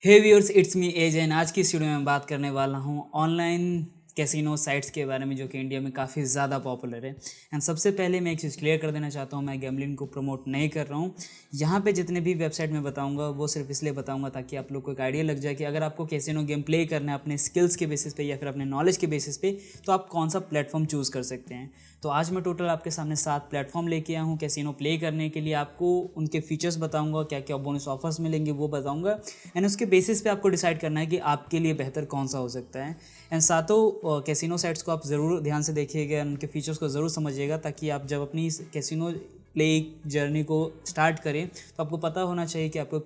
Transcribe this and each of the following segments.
Hey viewers, it's me एज and आज की इस वीडियो में मैं बात करने वाला हूँ ऑनलाइन कैसीनो साइट्स के बारे में जो कि इंडिया में काफ़ी ज़्यादा पॉपुलर है। एंड सबसे पहले मैं एक चीज़ क्लियर कर देना चाहता हूँ, मैं गैम्बलिंग को प्रमोट नहीं कर रहा हूँ। यहाँ पे जितने भी वेबसाइट मैं बताऊँगा वो सिर्फ इसलिए बताऊँगा ताकि आप लोग को एक आइडिया लग जाए कि अगर आपको कैसीनो गेम प्ले करना है अपने स्किल्स के बेसिस पे या फिर अपने नॉलेज के बेसिस पे, तो आप कौन सा प्लेटफॉर्म चूज़ कर सकते हैं। तो आज मैं टोटल आपके सामने 7 प्लेटफॉर्म लेके आया हूँ कैसीनो प्ले करने के लिए। आपको उनके फीचर्स बताऊँगा, क्या क्या बोनस ऑफर्स मिलेंगे वो बताऊँगा। एंड उसके बेसिस पे आपको डिसाइड करना है कि आपके लिए बेहतर कौन सा हो सकता है। एंड सातों कैसीनो साइट्स को आप ज़रूर ध्यान से देखिएगा, उनके फीचर्स को ज़रूर समझिएगा ताकि आप जब अपनी कैसीनो प्ले जर्नी को स्टार्ट करें तो आपको पता होना चाहिए कि आपको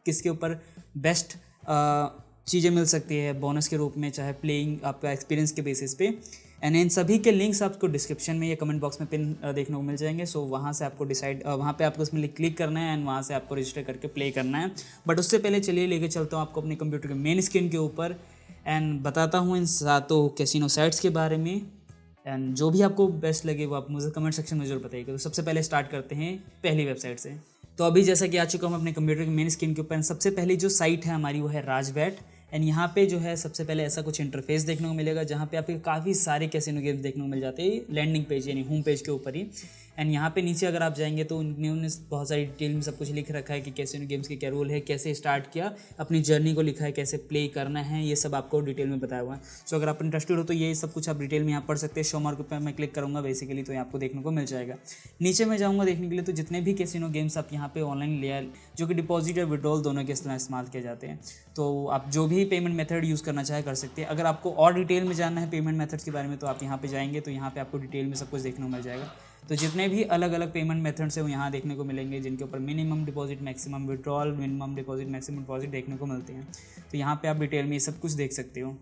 किसके ऊपर बेस्ट चीज़ें मिल सकती है बोनस के रूप में, चाहे प्लेइंग आपका एक्सपीरियंस के बेसिस पे। एंड इन सभी के लिंक्स आपको डिस्क्रिप्शन में या कमेंट बॉक्स में पिन देखने को मिल जाएंगे। सो वहाँ से आपको वहाँ पे आपको उसमें क्लिक करना है एंड वहाँ से आपको रजिस्टर करके प्ले करना है। बट उससे पहले चलिए लेके चलता हूँ आपको अपने कंप्यूटर के मेन स्क्रीन के ऊपर एंड बताता हूँ इन सातों कैसीनो साइट्स के बारे में। एंड जो भी आपको बेस्ट लगे वो आप मुझे कमेंट सेक्शन में जरूर बताइएगा। तो सबसे पहले स्टार्ट करते हैं पहली वेबसाइट से। तो अभी जैसा कि आ चुका हूँ अपने कंप्यूटर के मेन स्क्रीन के ऊपर। सबसे पहली जो साइट है हमारी वो है राजबैट। एंड यहाँ पे जो है सबसे पहले ऐसा कुछ इंटरफेस देखने को मिलेगा जहाँ पे आपके काफ़ी सारे कैसीनो गेम्स देखने को मिल जाते हैं लैंडिंग पेज यानी होम पेज के ऊपर ही। एंड यहाँ पे नीचे अगर आप जाएंगे तो उन्होंने बहुत सारी डिटेल में सब कुछ लिख रखा है कि कैसीनो गेम्स के क्या रूल है, कैसे स्टार्ट किया, अपनी जर्नी को लिखा है, कैसे प्ले करना है, ये सब आपको डिटेल में बताया हुआ है। सो अगर आप इंटरेस्टेड हो तो ये सब कुछ आप डिटेल में यहाँ पढ़ सकते हैं। शो मार्क पे मैं क्लिक करूँगा बेसिकली तो आपको देखने को मिल जाएगा। नीचे मैं जाऊँगा देखने के लिए तो जितने भी कैसीनो गेम्स आप यहाँ पे ऑनलाइन लिया जो कि डिपॉजिट और विड्रॉल दोनों के इस्तेमाल किए जाते हैं, तो आप जो भी पेमेंट मेथड यूज़ करना चाहे कर सकते हैं। अगर आपको और डिटेल में जानना है पेमेंट मेथड्स के बारे में तो आप यहाँ पे जाएंगे तो यहाँ पे आपको डिटेल में सब कुछ देखने को मिल जाएगा। तो जितने भी अलग अलग पेमेंट मेथड्स हैं वो यहाँ देखने को मिलेंगे, जिनके ऊपर minimum deposit, maximum withdrawal, minimum deposit, maximum deposit देखने को मिलते हैं। तो यहाँ पे आप डिटेल में ये सब कुछ देख सकते हो।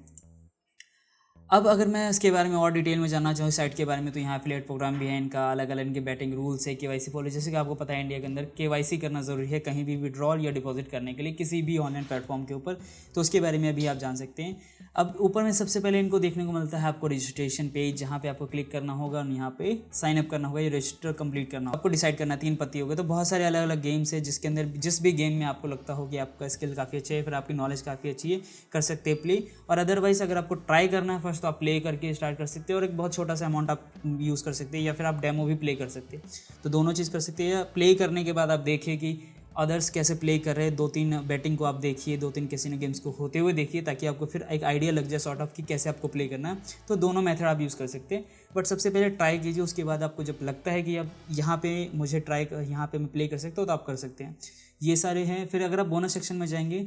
अब अगर मैं इसके बारे में और डिटेल में जानना चाहूँ साइट के बारे में तो यहाँ एफिलिएट प्रोग्राम भी है इनका, अलग अलग इनके बैटिंग रूल्स है, केवाईसी पॉलिसी। जैसे कि आपको पता है इंडिया के अंदर केवाईसी करना ज़रूरी है कहीं भी विड्रॉल या डिपॉजिट करने के लिए किसी भी ऑनलाइन प्लेटफॉर्म के ऊपर, तो उसके बारे में अभी आप जान सकते हैं। अब ऊपर में सबसे पहले इनको देखने को मिलता है आपको रजिस्ट्रेशन पेज, जहाँ पे आपको क्लिक करना होगा और यहाँ पे साइन अप करना होगा, ये रजिस्टर कंप्लीट करना होगा। आपको डिसाइड करना 3 पत्ती होगा। तो बहुत सारे अलग अलग गेम्स है जिसके अंदर जिस भी गेम में आपको लगता हो कि आपका स्किल काफ़ी अच्छा है, फिर आपकी नॉलेज काफ़ी अच्छी है, कर सकते हैं प्ले। और अदरवाइज अगर आपको ट्राई करना है फर्स्ट तो आप प्ले करके स्टार्ट कर सकते हैं और एक बहुत छोटा सा अमाउंट आप यूज़ कर सकते हैं या फिर आप डेमो भी प्ले कर सकते हैं। तो दोनों चीज़ कर सकते हैं। प्ले करने के बाद आप देखिए कि अदर्स कैसे प्ले कर रहे हैं, 2-3 बैटिंग को आप देखिए, 2-3 कैसीनो गेम्स को होते हुए देखिए ताकि आपको फिर एक आइडिया लग जाए सॉर्ट ऑफ कि कैसे आपको प्ले करना है। तो दोनों मेथड आप यूज़ कर सकते हैं। बट सबसे पहले ट्राई कीजिए, उसके बाद आपको जब लगता है कि अब यहाँ पे मुझे यहाँ पे मैं प्ले कर सकता हूँ तो आप कर सकते हैं। ये सारे हैं। फिर अगर आप बोनस सेक्शन में जाएंगे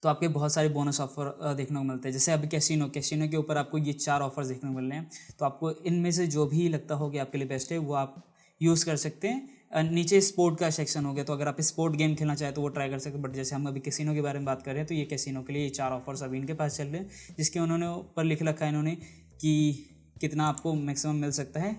तो आपके बहुत सारे बोनस ऑफर देखने को मिलते हैं। जैसे अभी कैसीनो के ऊपर आपको ये 4 ऑफर्स देखने को मिल रहे हैं। तो आपको इनमें से जो भी लगता हो कि आपके लिए बेस्ट है वो आप यूज़ कर सकते हैं। नीचे स्पोर्ट का सेक्शन हो गया, तो अगर आप स्पोर्ट गेम खेलना चाहें तो वो ट्राई कर सकते हैं। बट जैसे हम अभी कैसीनो के बारे में बात कर रहे हैं तो ये कैसीनो के लिए ये 4 ऑफर्स अभी इनके पास चल रहे हैं, जिसके उन्होंने ऊपर लिख रखा है इन्होंने कि कितना आपको मैक्सिमम मिल सकता है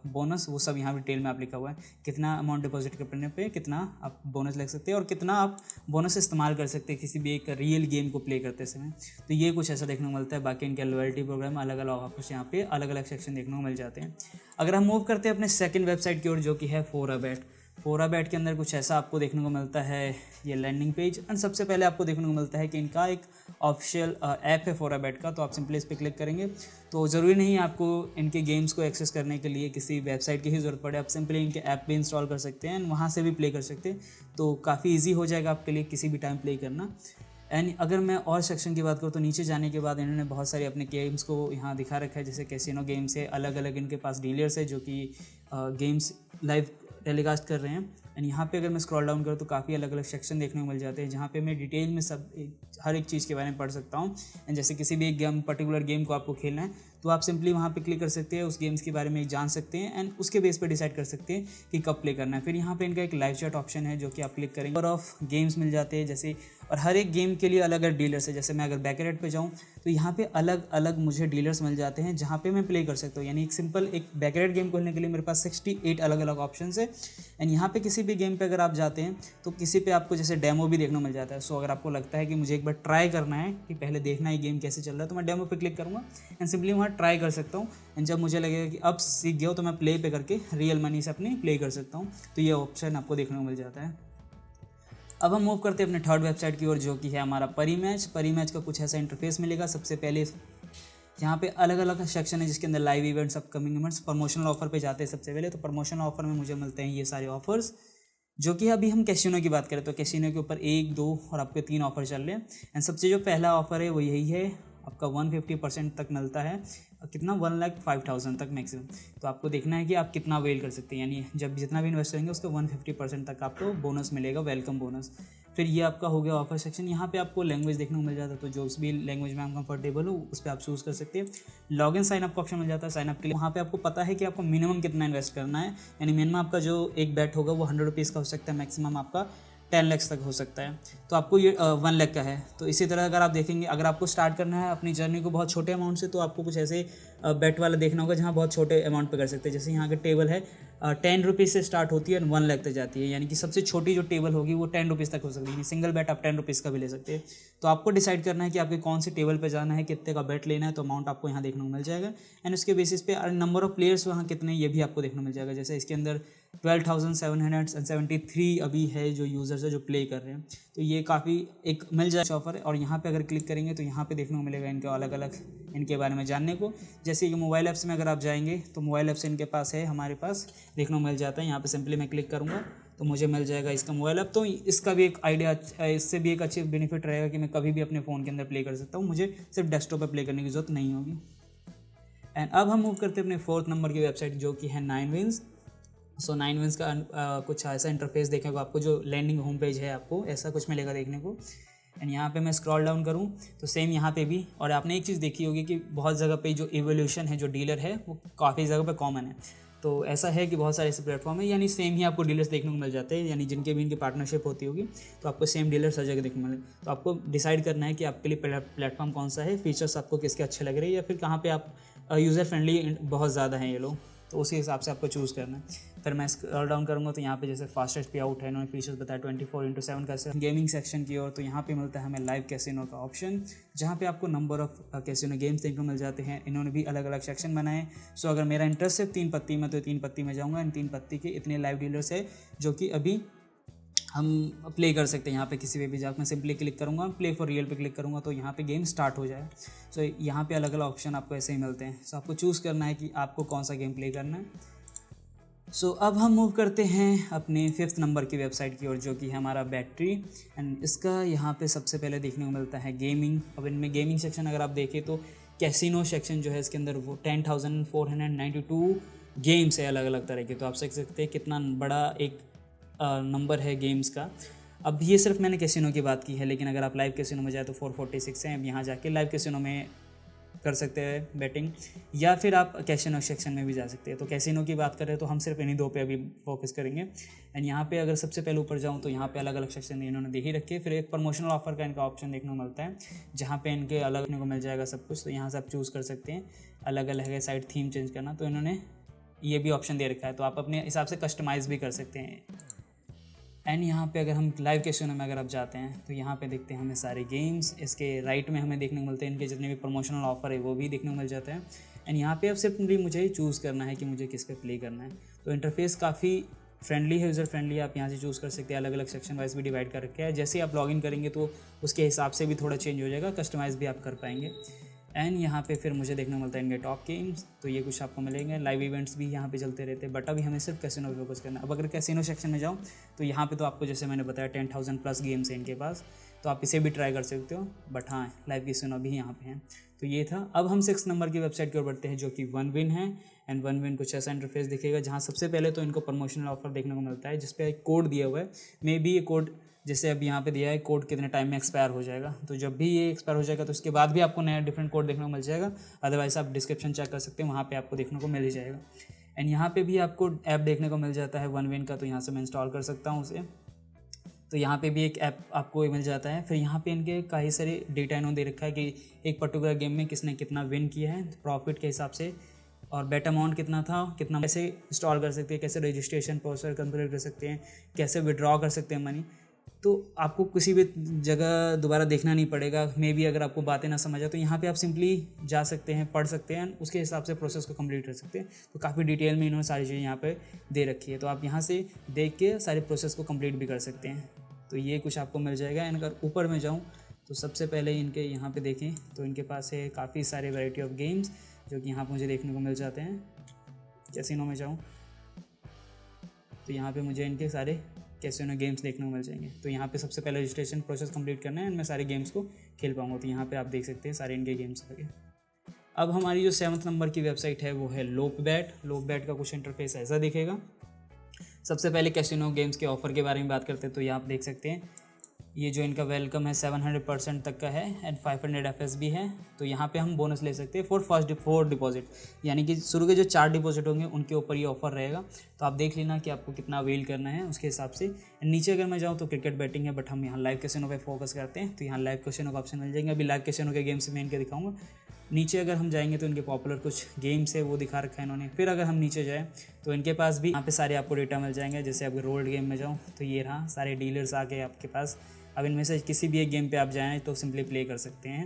बोनस, वो सब यहाँ डिटेल में आप लिखा हुआ है। कितना अमाउंट डिपॉजिट करने पे कितना आप बोनस लग सकते हैं और कितना आप बोनस इस्तेमाल कर सकते हैं किसी भी एक रियल गेम को प्ले करते समय। तो ये कुछ ऐसा देखने को मिलता है। बाकी इनके लॉयल्टी प्रोग्राम अलग अलग ऑफर्स यहाँ पे अलग अलग सेक्शन देखने को मिल जाते हैं। अगर हम मूव करते हैं अपने सेकंड वेबसाइट की ओर जो कि है फोराबेट। फोराबेट के अंदर कुछ ऐसा आपको देखने को मिलता है, ये लैंडिंग पेज। एंड सबसे पहले आपको देखने को मिलता है कि इनका एक ऑफिशियल ऐप है फोराबेट का। तो आप सिंपली इस पर क्लिक करेंगे तो ज़रूरी नहीं आपको इनके गेम्स को एक्सेस करने के लिए किसी वेबसाइट की ही ज़रूरत पड़े, आप सिंपली इनके ऐप भी इंस्टॉल कर सकते हैं एंड वहाँ से भी प्ले कर सकते हैं। तो काफ़ी ईजी हो जाएगा आपके लिए किसी भी टाइम प्ले करना। एंड अगर मैं और सेक्शन की बात करूँ तो नीचे जाने के बाद इन्होंने बहुत सारे अपने गेम्स को यहाँ दिखा रखा है। जैसे कैसीनो गेम्स है, अलग अलग इनके पास डीलर्स है जो कि गेम्स लाइव टेलीकास्ट कर रहे हैं। एंड यहाँ पे अगर मैं स्क्रॉल डाउन करूँ तो काफ़ी अलग अलग सेक्शन देखने को मिल जाते हैं जहाँ पे मैं डिटेल में हर एक चीज़ के बारे में पढ़ सकता हूँ। एंड जैसे किसी भी एक पर्टिकुलर गेम को आपको खेलना है तो आप सिंपली वहाँ पे क्लिक कर सकते हैं, उस गेम्स के बारे में जान सकते हैं एंड उसके बेस पे डिसाइड कर सकते हैं कि कब प्ले करना है। फिर यहाँ पे इनका एक लाइव चैट ऑप्शन है जो कि आप क्लिक करेंगे और ऑफ गेम्स मिल जाते हैं जैसे, और हर एक गेम के लिए अलग अलग डीलर्स है। जैसे मैं अगर बैकरेट पे जाऊँ तो यहाँ पे अलग अलग मुझे डीलर्स मिल जाते हैं जहाँ पे मैं प्ले कर सकता हूँ। यानी एक सिंपल एक बैकरेट गेम खोलने के लिए मेरे पास 68 अलग अलग ऑप्शन है। एंड यहाँ पे किसी भी गेम पे अगर आप जाते हैं तो किसी पे आपको जैसे डेमो भी देखने को मिल जाता है। सो अगर आपको लगता है कि मुझे एक बार ट्राई करना है कि पहले देखना है गेम कैसे चल रहा है तो मैं डेमो पे क्लिक करूँगा एंड सिंपली वहाँ ट्राई कर सकता हूँ। एंड जब मुझे लगेगा कि अब सीख गया हो तो मैं प्ले पे करके रियल मनी से अपनी प्ले कर सकता हूँ। तो ये ऑप्शन आपको देखने को मिल जाता है। अब हम मूव करते हैं अपने थर्ड वेबसाइट की ओर, जो कि है हमारा परी मैच। परी मैच का कुछ ऐसा इंटरफेस मिलेगा। सबसे पहले यहाँ पे अलग अलग सेक्शन है जिसके अंदर live events, upcoming events, promotional offer पे जाते हैं। सबसे पहले तो प्रमोशनल ऑफर में मुझे मिलते हैं ये सारे ऑफर्स, जो कि अभी हम कैसीनो की बात करें तो कैसीनो के ऊपर 1, 2 और आपके 3 ऑफर चल रहे हैं। एंड सबसे जो पहला ऑफर है वो यही है, आपका 150% तक मिलता है। कितना, 1,05,000 तक मैक्सिमम। तो आपको देखना है कि आप कितना अवेल कर सकते हैं, यानी जब जितना भी इन्वेस्ट करेंगे उसका 150% तक आपको बोनस मिलेगा, वेलकम बोनस। फिर ये आपका हो गया ऑफर सेक्शन। यहाँ पे आपको लैंग्वेज देखने को मिल जाता है, तो जो भी लैंग्वेज में आप कंफर्टेबल हो उस पर आप चूज़ कर सकते हैं। लॉगिन साइन अप का ऑप्शन मिल जाता है। साइन अप के लिए वहाँ पे आपको पता है कि आपको मिनिमम कितना इन्वेस्ट करना है, यानी मिनिमम आपका जो एक बैट होगा वो 100 रुपीज़ का हो सकता है, मैक्सिमम आपका 10 लाख तक हो सकता है। तो आपको ये 1 लाख का है। तो इसी तरह अगर आप देखेंगे, अगर आपको स्टार्ट करना है अपनी जर्नी को बहुत छोटे अमाउंट से, तो आपको कुछ ऐसे बेट वाला देखना होगा जहाँ बहुत छोटे अमाउंट पे कर सकते हैं। जैसे यहाँ का टेबल है 10 रुपीज़ से स्टार्ट होती है और 1 लाख तक जाती है, यानी कि सबसे छोटी जो टेबल होगी वो 10 रुपीज़ तक हो सकती है। सिंगल बैट आप 10 रुपीज़ का भी ले सकते हैं। तो आपको डिसाइड करना है कि आपके कौन सी टेबल पे जाना है, कितने का बैट लेना है, तो अमाउंट आपको यहाँ देखने को मिल जाएगा। एंड उसके बेसिस पे नंबर ऑफ प्लेयर्स वहाँ कितने, ये भी आपको देखने को मिल जाएगा। जैसे इसके अंदर 12,773 अभी है जो यूज़र्स है जो प्ले कर रहे हैं। तो ये काफ़ी एक मिल जाए ऑफर है। और यहाँ पे अगर क्लिक करेंगे तो यहाँ पे देखने को मिलेगा इनके अलग अलग इनके बारे में जानने को। जैसे कि मोबाइल ऐप्स में अगर आप जाएंगे तो मोबाइल ऐप्स इनके पास है, हमारे पास देखने को मिल जाता है। यहाँ पे सिंपली मैं क्लिक करूँगा तो मुझे मिल जाएगा इसका मोबाइल ऐप। तो इसका भी एक आइडिया, इससे भी एक अच्छी बेनिफिट रहेगा कि मैं कभी भी अपने फ़ोन के अंदर प्ले कर सकता हूँ, मुझे सिर्फ डेस्कटॉप पर प्ले करने की ज़रूरत नहीं होगी। एंड अब हम मूव करते हैं अपने 4th नंबर की वेबसाइट, जो कि है 9wins। सो 9wins का कुछ ऐसा इंटरफेस देखने को आपको, जो लैंडिंग होम पेज है आपको ऐसा कुछ मिलेगा देखने को। एंड यहाँ पे मैं स्क्रॉल डाउन करूँ तो सेम यहाँ पे भी, और आपने एक चीज़ देखी होगी कि बहुत जगह पे जो इवोल्यूशन है, जो डीलर है, वो काफ़ी जगह पे कॉमन है। तो ऐसा है कि बहुत सारे ऐसे प्लेटफॉर्म है, यानी सेम ही आपको डीलर्स देखने को मिल जाते हैं, यानी जिनके भी इनकी पार्टनरशिप होती होगी तो आपको सेम डीलर्स हर जगह देखने को मिले। तो आपको डिसाइड करना है कि आपके लिए प्लेटफॉर्म कौन सा है, फीचर्स आपको किसके अच्छे लग रहे हैं, या फिर कहाँ पे आप यूज़र फ्रेंडली बहुत ज़्यादा हैं ये लोग, तो उसी हिसाब से आपको चूज़ करना है। फिर मैं स्क्रॉल डाउन करूँगा तो यहाँ पे जैसे फास्टेस्ट पे आउट है, इन्होंने फीचर्स बताया 24/7 का। गेमिंग सेक्शन की ओर तो यहाँ पे मिलता है हमें लाइव कैसीनो का ऑप्शन, जहाँ पे आपको नंबर ऑफ कैसीनो गेम्स देखने को मिल जाते हैं। इन्होंने भी अलग अलग सेक्शन बनाए। सो अगर मेरा इंटरेस्ट है 3 पत्ती में तो 3 पत्ती में जाऊँगा। इन 3 पत्ती के इतने लाइव डीलर्स है जो कि अभी हम प्ले कर सकते हैं। यहाँ पे किसी पे भी जाकर मैं सिंपली क्लिक करूँगा, प्ले फॉर रियल पे क्लिक करूँगा तो यहाँ पे गेम स्टार्ट हो जाए। सो यहाँ पे अलग अलग ऑप्शन आपको ऐसे ही मिलते हैं। सो आपको चूज़ करना है कि आपको कौन सा गेम प्ले करना है। सो अब हम मूव करते हैं अपने 5th नंबर की वेबसाइट की ओर, जो कि है हमारा बैटरी। एंड इसका यहाँ पे सबसे पहले देखने को मिलता है गेमिंग। अब इनमें गेमिंग सेक्शन अगर आप देखें तो कैसीनो सेक्शन जो है इसके अंदर वो 10,492 गेम्स है अलग अलग तरह के। तो आप देख सकते हैं कितना बड़ा एक नंबर है गेम्स का। अब ये सिर्फ मैंने कैसीनो की बात की है, लेकिन अगर आप लाइव कैसीनो में जाए तो 446 हैं। अब यहाँ जाके लाइव कैसीनो में कर सकते हैं बैटिंग, या फिर आप कैसीनो सेक्शन में भी जा सकते हैं। तो कैसीनो की बात करें तो हम सिर्फ इन्हीं 2 पे अभी फोकस करेंगे। एंड यहाँ पे अगर सबसे पहले ऊपर जाऊँ तो यहाँ पे अलग अलग सेक्शन इन्होंने दे ही रखे। फिर एक प्रमोशनल ऑफर का इनका ऑप्शन देखने को मिलता है, जहाँ पे इनके अलग देखने को मिल जाएगा सब कुछ। तो यहाँ से आप चूज़ कर सकते हैं अलग अलग है साइड थीम चेंज करना, तो इन्होंने ये भी ऑप्शन दे रखा है, तो आप अपने हिसाब से कस्टमाइज़ भी कर सकते हैं। एंड यहाँ पे अगर हम लाइव कैसीनो में अगर आप जाते हैं तो यहाँ पे देखते हैं हमें सारे गेम्स। इसके राइट में हमें देखने को मिलते हैं इनके जितने भी प्रमोशनल ऑफर है वो भी देखने को मिल जाता है। एंड यहाँ पे अब सिर्फ मुझे चूज़ करना है कि मुझे किस पे प्ले करना है। तो इंटरफेस काफ़ी फ्रेंडली है, यूज़र फ्रेंडली है। आप यहाँ से चूज़ कर सकते हैं, अलग अलग सेक्शन वाइज भी डिवाइड कर रखे हैं। जैसे ही आप लॉगिन करेंगे तो उसके हिसाब से भी थोड़ा चेंज हो जाएगा, कस्टमाइज़ भी आप कर पाएंगे। एंड यहाँ पे फिर मुझे देखने को मिलता है इनके टॉप गेम्स, तो ये कुछ आपको मिलेंगे। लाइव इवेंट्स भी यहाँ पे चलते रहते हैं, बट अभी हमें सिर्फ कैसीनो पे फोकस करना है। अब अगर कैसीनो सेक्शन में जाऊँ तो यहाँ पे तो आपको जैसे मैंने बताया 10,000 प्लस गेम्स हैं इनके पास, तो आप इसे भी ट्राई कर सकते हो। बट हाँ, लाइव कैसीनो भी यहाँ पे हैं। तो ये था। अब हम 6 नंबर की वेबसाइट की ओर बढ़ते हैं, जो कि 1win है। एंड 1win कुछ ऐसा इंटरफेस दिखेगा जहाँ सबसे पहले तो इनको प्रमोशनल ऑफर देखने को मिलता है, जिस पे एक कोड दिया हुआ है। मे बी ये कोड जैसे अब यहाँ पे दिया है, कोड कितने टाइम में एक्सपायर हो जाएगा। तो जब भी ये एक्सपायर हो जाएगा तो उसके बाद भी आपको नया डिफरेंट कोड देखने को मिल जाएगा। अदरवाइज आप डिस्क्रिप्शन चेक कर सकते हैं, वहाँ पे आपको देखने को मिल ही जाएगा। एंड यहाँ पे भी आपको ऐप देखने को मिल जाता है 1win का, तो यहाँ से मैं इंस्टॉल कर सकता हूँ उसे। तो यहाँ पे भी एक ऐप आपको मिल जाता है। फिर यहाँ पे इनके कई सारे डेटा इन्होंने दे रखा है कि एक पर्टिकुलर गेम में किसने कितना विन किया है, प्रॉफिट के हिसाब से, और बेट अमाउंट कितना था, कितना कैसे इंस्टॉल कर सकते हैं, कैसे रजिस्ट्रेशन प्रोसेस कंप्लीट कर सकते हैं, कैसे विड्रॉ कर सकते हैं मनी। तो आपको किसी भी जगह दोबारा देखना नहीं पड़ेगा। मे बी अगर आपको बातें ना समझ आए तो यहाँ पे आप सिंपली जा सकते हैं, पढ़ सकते हैं, उसके हिसाब से प्रोसेस को कंप्लीट कर सकते हैं। तो काफ़ी डिटेल में इन्होंने सारी चीज़ें यहाँ पे दे रखी है, तो आप यहाँ से देख के सारे प्रोसेस को कंप्लीट भी कर सकते हैं। तो ये कुछ आपको मिल जाएगा। एंड अगर ऊपर में जाऊँ तो सबसे पहले इनके यहाँ पे देखें तो इनके पास है काफ़ी सारे वैरायटी ऑफ गेम्स जो कि यहाँ पर मुझे देखने को मिल जाते हैं। कैसीनो में जाऊँ तो यहाँ पे मुझे इनके सारे कैसीनो गेम्स देखने को मिल जाएंगे। तो यहाँ पे सबसे पहले रजिस्ट्रेशन प्रोसेस कंप्लीट करना है एंड मैं सारे गेम्स को खेल पाऊँगा। तो यहाँ पे आप देख सकते हैं सारे इनके गेम्स आगे। अब हमारी जो 7th नंबर की वेबसाइट है वो है लोपबैट। लोपबैट का कुछ इंटरफेस ऐसा दिखेगा। सबसे पहले कैसीनो गेम्स के ऑफ़र के बारे में बात करते हैं तो ये आप देख सकते हैं ये जो इनका वेलकम है 700% तक का है एंड 500 FS भी है। तो यहाँ पे हम बोनस ले सकते हैं फॉर फोर डिपॉजिट, यानी कि शुरू के जो 4 डिपॉजिट होंगे उनके ऊपर ये ऑफर रहेगा। तो आप देख लेना कि आपको कितना अवेल करना है उसके हिसाब से। नीचे अगर मैं जाऊँ तो क्रिकेट बैटिंग है, बट हम यहाँ लाइव कैसीनो पे फोकस करते हैं तो यहाँ लाइव कैसीनो का ऑप्शन मिल जाएंगे। अभी लाइव कैसीनो के गेम्स मैं इनके दिखाऊंगा। नीचे अगर हम जाएंगे तो इनके पॉपुलर कुछ गेम्स है वो दिखा रखा है इन्होंने। फिर अगर हम नीचे जाएँ तो इनके पास भी यहाँ पे सारे आपको डेटा मिल जाएंगे। जैसे अगर रोल्ड गेम में जाऊँ तो ये रहा सारे डीलर्स आ गए आपके पास। अब इनमें से किसी भी एक गेम पे आप जाएँ तो सिंपली प्ले कर सकते हैं।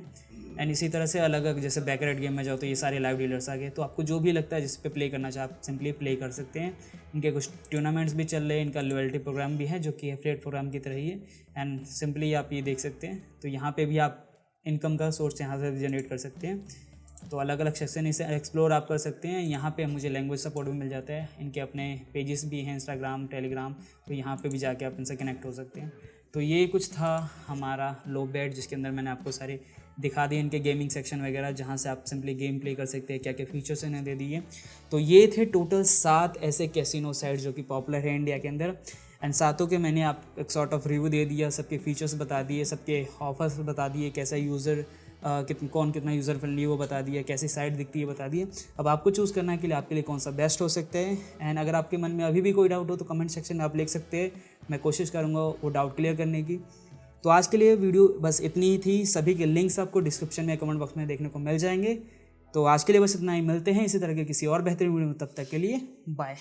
एंड इसी तरह से अलग अलग जैसे बैकरेट गेम में जाओ तो ये सारे लाइव डीलर्स आ गए। तो आपको जो भी लगता है जिस पे प्ले करना चाहे आप सिंपली प्ले कर सकते हैं। इनके कुछ टूर्नामेंट्स भी चल रहे हैं, इनका लॉयल्टी प्रोग्राम भी है जो कि एफिलिएट प्रोग्राम की तरह ही है। एंड सिंपली आप ये देख सकते हैं तो यहाँ पे भी आप इनकम का सोर्स यहाँ से जनरेट कर सकते हैं। तो अलग अलग सेक्शन इसे एक्सप्लोर आप कर सकते हैं। यहाँ पे मुझे लैंग्वेज सपोर्ट भी मिल जाता है। इनके अपने पेजेस भी हैं इंस्टाग्राम, टेलीग्राम, तो यहाँ पे भी जाके आप इनसे कनेक्ट हो सकते हैं। तो ये कुछ था हमारा लोपबैट जिसके अंदर मैंने आपको सारे दिखा दिए इनके गेमिंग सेक्शन वगैरह जहाँ से आप सिंपली गेम प्ले कर सकते हैं, क्या क्या फीचर्स इन्हें दे दिए। तो ये थे टोटल 7 ऐसे कैसीनो साइट जो कि पॉपुलर है इंडिया के अंदर। एंड सातों के मैंने आप एक सॉर्ट ऑफ रिव्यू दे दिया, सबके फीचर्स बता दिए, सबके ऑफर्स बता दिए, कैसा यूज़र कौन कितना यूज़र फ्रेंडली है वो बता दिया, कैसी साइट दिखती है बता दिए। अब आपको चूज़ करना है कि आपके लिए कौन सा बेस्ट हो सकता है। एंड अगर आपके मन में अभी भी कोई डाउट हो तो कमेंट सेक्शन में आप लिख सकते हैं, मैं कोशिश करूँगा वो डाउट क्लियर करने की। तो आज के लिए वीडियो बस इतनी ही थी। सभी के लिंक्स आपको डिस्क्रिप्शन में कमेंट बॉक्स में देखने को मिल जाएंगे। तो आज के लिए बस इतना ही, मिलते हैं इसी तरह के किसी और बेहतरीन वीडियो में, तब तक के लिए बाय।